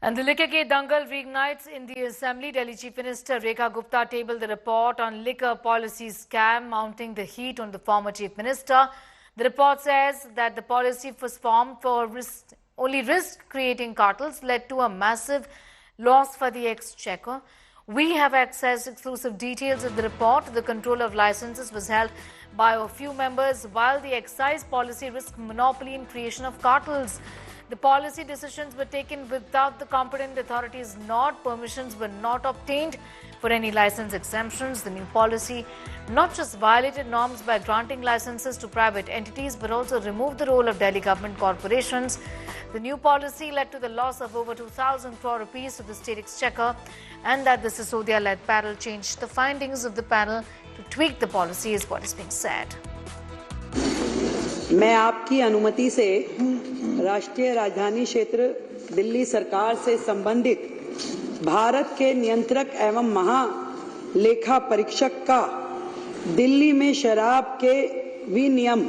And the liquor gate dangle reignites in the Assembly. Delhi Chief Minister Rekha Gupta tabled the report on liquor policy scam, mounting the heat on the former Chief Minister. The report says that the policy was formed for only risk-creating cartels led to a massive loss for the exchequer. We have accessed exclusive details of the report. The control of licenses was held by a few members, while the excise policy risked monopoly in creation of cartels. The policy decisions were taken without the competent authorities' nod. Permissions were not obtained for any license exemptions. The new policy not just violated norms by granting licenses to private entities, but also removed the role of Delhi government corporations. The new policy led to the loss of over 2,000 crore rupees to the state exchequer, and that the Sisodia-led panel changed the findings of the panel to tweak the policy, is what is being said. मैं आपकी अनुमति से राष्ट्रीय राजधानी क्षेत्र दिल्ली सरकार से संबंधित भारत के नियंत्रक एवं महालेखा परीक्षक का दिल्ली में शराब के विनियम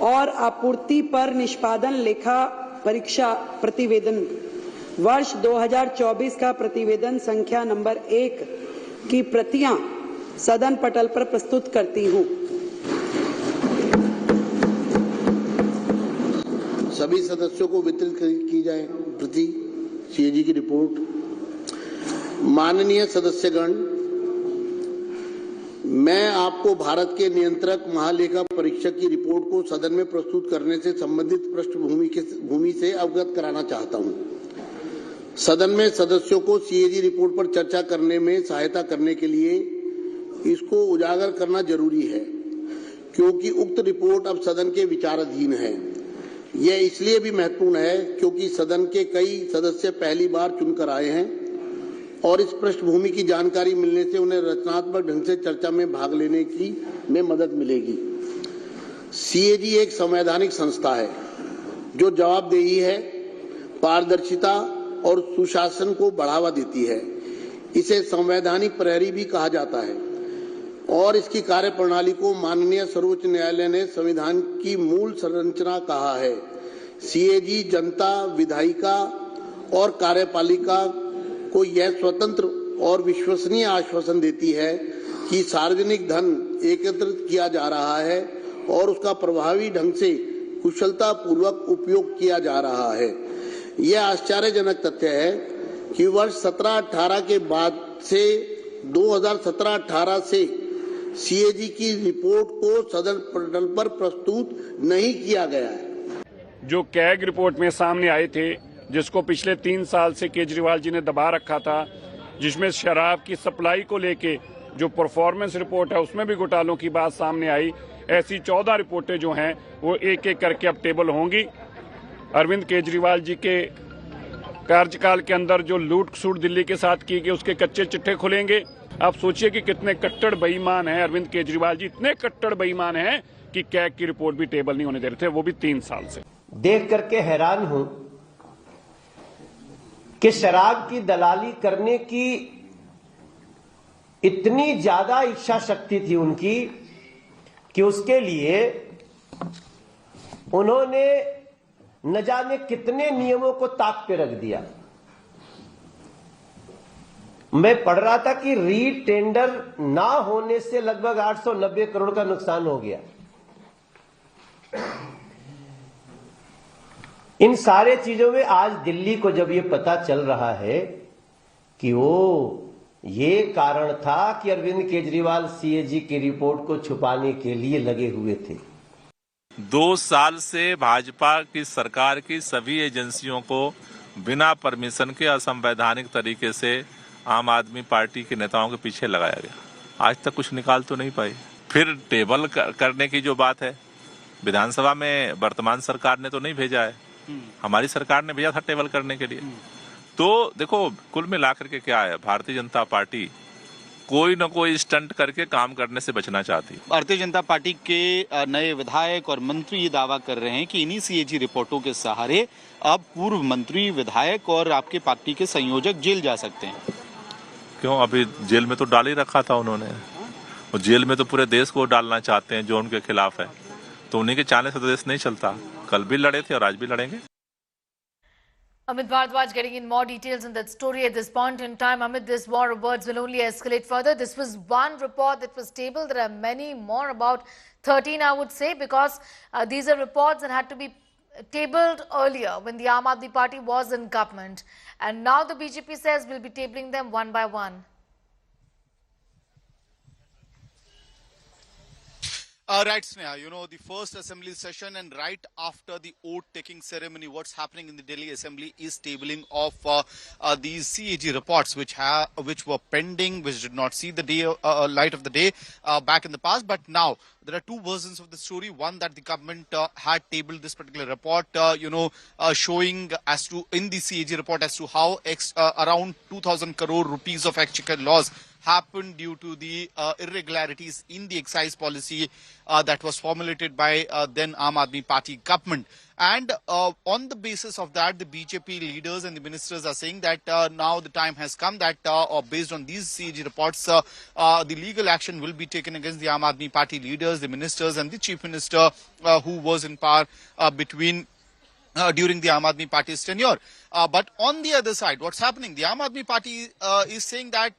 और आपूर्ति पर निष्पादन लेखा परीक्षा प्रतिवेदन वर्ष 2024 का प्रतिवेदन संख्या नंबर 1 की प्रतियां सदन पटल पर प्रस्तुत करती हूं। सभी सदस्यों को वितरित की जाए प्रति सीएजी की रिपोर्ट। माननीय सदस्यगण, मैं आपको भारत के नियंत्रक महालेखा परीक्षक की रिपोर्ट को सदन में प्रस्तुत करने से संबंधित पृष्ठभूमि से अवगत कराना चाहता हूं। सदन में सदस्यों को सीएजी रिपोर्ट पर चर्चा करने में सहायता करने के लिए इसको उजागर करना जरूरी है, क्योंकि उक्त रिपोर्ट अब सदन के विचाराधीन है। यह इसलिए भी महत्वपूर्ण है क्योंकि सदन के कई सदस्य पहली बार चुनकर आए हैं और इस पृष्ठभूमि की जानकारी मिलने से उन्हें रचनात्मक ढंग से चर्चा में भाग लेने की में मदद मिलेगी। सीएजी एक संवैधानिक संस्था है जो जवाबदेही है, पारदर्शिता और सुशासन को बढ़ावा देती है। इसे संवैधानिक प्रहरी भी कहा जाता है और इसकी कार्यप्रणाली को माननीय सर्वोच्च न्यायालय ने संविधान की मूल संरचना कहा है। सीएजी जनता, विधायिका और कार्यपालिका को यह स्वतंत्र और विश्वसनीय आश्वासन देती है कि सार्वजनिक धन एकत्रित किया जा रहा है और उसका प्रभावी ढंग से कुशलता पूर्वक उपयोग किया जा रहा है। यह आश्चर्यजनक तथ्य है कि वर्ष 17-18 के बाद से 2017-18 से सीएजी की रिपोर्ट को सदन पटल पर प्रस्तुत नहीं किया गया है। जो कैग रिपोर्ट में सामने आए थे, जिसको पिछले 3 साल से केजरीवाल जी ने दबा रखा था, जिसमें शराब की सप्लाई को लेके जो परफॉर्मेंस रिपोर्ट है उसमें भी घोटालों की बात सामने आई, ऐसी 14 रिपोर्टें जो हैं वो एक एक करके अब टेबल होंगी। अरविंद केजरीवाल जी के कार्यकाल के अंदर जो लूट सूट दिल्ली के साथ की गई उसके कच्चे चिट्ठे खुलेंगे। आप सोचिए कि कितने कट्टर बेईमान हैं अरविंद केजरीवाल जी, इतने कट्टर बेईमान हैं कि कैग की रिपोर्ट भी टेबल नहीं होने दे रहे थे, वो भी 3 साल से। देख करके हैरान हूं कि शराब की दलाली करने की इतनी ज्यादा इच्छा शक्ति थी उनकी कि उसके लिए उन्होंने न जाने कितने नियमों को ताक पे रख दिया। मैं पढ़ रहा था कि री टेंडर ना होने से लगभग 890 करोड़ का नुकसान हो गया। इन सारे चीजों में आज दिल्ली को जब ये पता चल रहा है कि ये कारण था कि अरविंद केजरीवाल सीएजी की रिपोर्ट को छुपाने के लिए लगे हुए थे। 2 साल से भाजपा की सरकार की सभी एजेंसियों को बिना परमिशन के असंवैधानिक तरीके से आम आदमी पार्टी के नेताओं के पीछे लगाया गया। आज तक कुछ निकाल तो नहीं पाई। फिर टेबल करने की जो बात है, विधानसभा में वर्तमान सरकार ने तो नहीं भेजा है, हमारी सरकार ने भेजा था टेबल करने के लिए। तो देखो, कुल मिलाकर के क्या है, भारतीय जनता पार्टी कोई न कोई स्टंट करके काम करने से बचना चाहती है। भारतीय जनता पार्टी के नए विधायक और मंत्री ये दावा कर रहे हैं कि इन्हीं सीएजी रिपोर्टों के सहारे अब पूर्व मंत्री, विधायक और आपके पार्टी के संयोजक जेल जा सकते हैं। क्यों? अभी जेल में तो डाल ही रखा था उन्होंने, और जेल में तो पूरे देश को डालना चाहते हैं जो उनके खिलाफ है, तो उन्हीं के चाहने से तो देश नहीं चलता। कल भी लड़े थे और आज भी लड़ेंगे। Amit Bharadwaj getting in more details in that story at this point in time. Amit, this war of words will only escalate further. This was one report that was tabled. There are many more, about 13 I would say, because these are reports that had to be tabled earlier when the Aam Aadmi Party was in government. And now the BJP says we'll be tabling them one by one. Right, Sneha, you know, the first assembly session and right after the oath-taking ceremony, what's happening in the Delhi Assembly is tabling of these CAG reports which were pending, which did not see the light of the day back in the past. But now there are two versions of the story. One, that the government had tabled this particular report, showing as to, in the CAG report, as to how around 2,000 crore rupees of exchequer loss happened due to the irregularities in the excise policy that was formulated by then Aam Aadmi Party government. And on the basis of that, the BJP leaders and the ministers are saying that now the time has come that based on these CAG reports, the legal action will be taken against the Aam Aadmi Party leaders, the ministers and the chief minister who was in power during the Aam Aadmi Party's tenure. But on the other side, what's happening? The Aam Aadmi Party is saying that,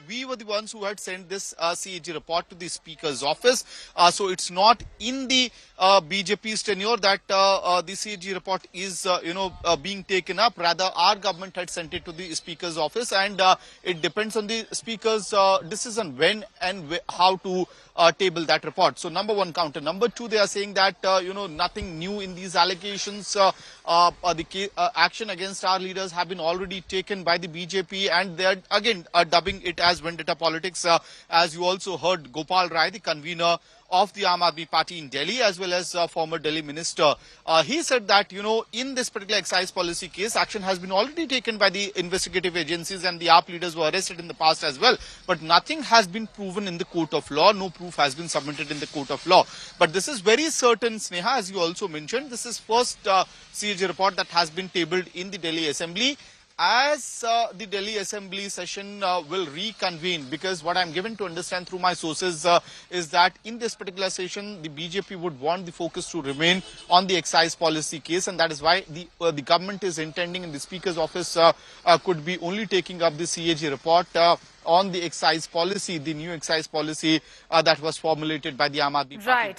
we were the ones who had sent this CAG report to the Speaker's office. So it's not in the BJP's tenure that the CAG report is, being taken up. Rather, our government had sent it to the Speaker's office, and it depends on the Speaker's decision when and how to table that report. So number one, counter. Number two, they are saying that, nothing new in these allegations. The action against our leaders have been already taken by the BJP, and they are again dubbing it as vendetta politics. As you also heard, Gopal Rai, the convener of the Aam Aadmi Party in Delhi, as well as former Delhi minister, he said that, in this particular excise policy case, action has been already taken by the investigative agencies, and the AAP leaders were arrested in the past as well. But nothing has been proven in the court of law. No proof has been submitted in the court of law. But this is very certain, Sneha, as you also mentioned, this is first CAG report that has been tabled in the Delhi Assembly. As the Delhi Assembly session will reconvene, because what I'm given to understand through my sources is that in this particular session, the BJP would want the focus to remain on the excise policy case, and that is why the government is intending, in the Speaker's office could be only taking up the CAG report on the excise policy, the new excise policy that was formulated by the Aam Aadmi Party. Right.